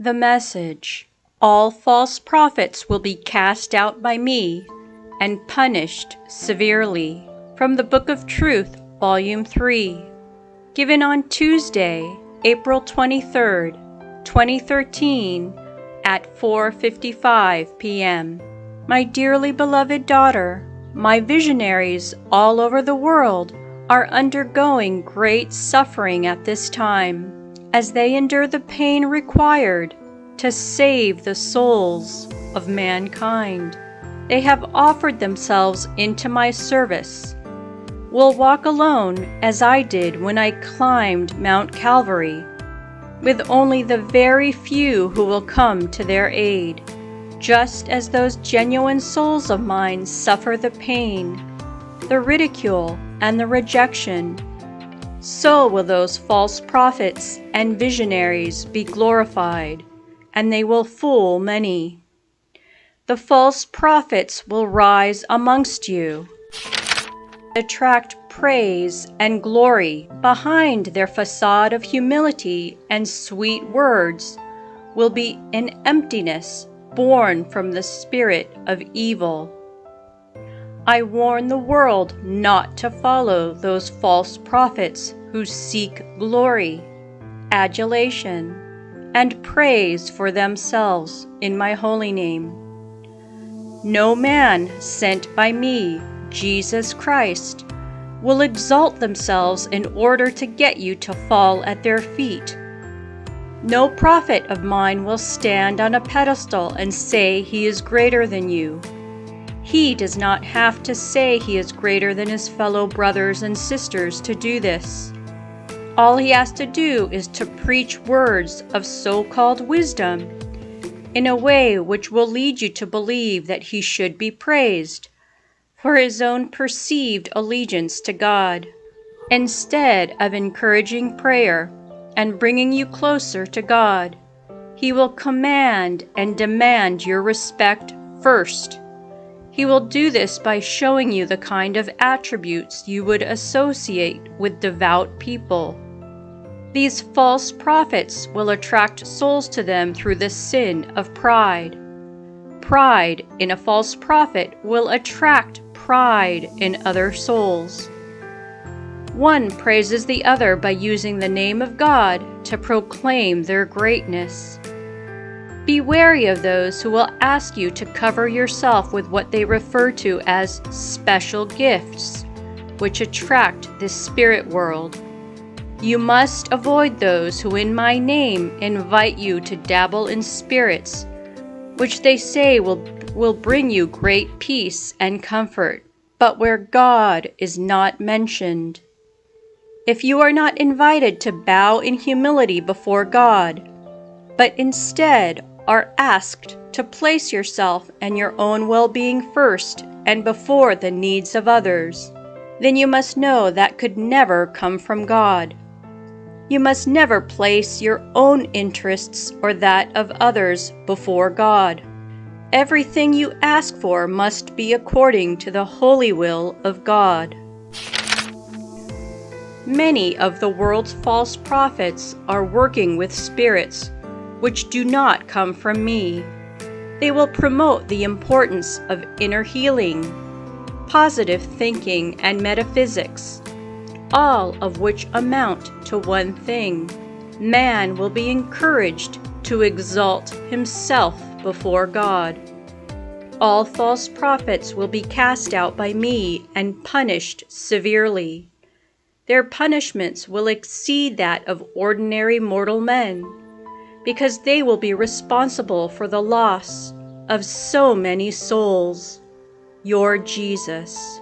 The message: all false prophets will be cast out by me and punished severely. From the Book of Truth, Volume 3. Given on Tuesday, April 23rd, 2013, at 4:55 p.m. My dearly beloved daughter, my visionaries all over the world are undergoing great suffering at this time, as they endure the pain required to save the souls of mankind. They have offered themselves into my service, will walk alone as I did when I climbed Mount Calvary, with only the very few who will come to their aid. Just as those genuine souls of mine suffer the pain, the ridicule, and the rejection, so will those false prophets and visionaries be glorified, and they will fool many. The false prophets will rise amongst you, attract praise and glory behind their facade of humility, and sweet words will be an emptiness born from the spirit of evil. I warn the world not to follow those false prophets who seek glory, adulation, and praise for themselves in my holy name. No man sent by me, Jesus Christ, will exalt themselves in order to get you to fall at their feet. No prophet of mine will stand on a pedestal and say he is greater than you. He does not have to say he is greater than his fellow brothers and sisters to do this. All he has to do is to preach words of so-called wisdom in a way which will lead you to believe that he should be praised for his own perceived allegiance to God, instead of encouraging prayer and bringing you closer to God. He will command and demand your respect first. He will do this by showing you the kind of attributes you would associate with devout people. These false prophets will attract souls to them through the sin of pride. Pride in a false prophet will attract pride in other souls. One praises the other by using the name of God to proclaim their greatness. Be wary of those who will ask you to cover yourself with what they refer to as special gifts, which attract this spirit world. You must avoid those who in my name invite you to dabble in spirits, which they say will bring you great peace and comfort, but where God is not mentioned. If you are not invited to bow in humility before God, but instead are asked to place yourself and your own well-being first and before the needs of others, then you must know that could never come from God. You must never place your own interests or that of others before God. Everything you ask for must be according to the holy will of God. Many of the world's false prophets are working with spirits which do not come from me. They will promote the importance of inner healing, positive thinking, and metaphysics, all of which amount to one thing. Man will be encouraged to exalt himself before God. All false prophets will be cast out by me and punished severely. Their punishments will exceed that of ordinary mortal men, because they will be responsible for the loss of so many souls. Your Jesus.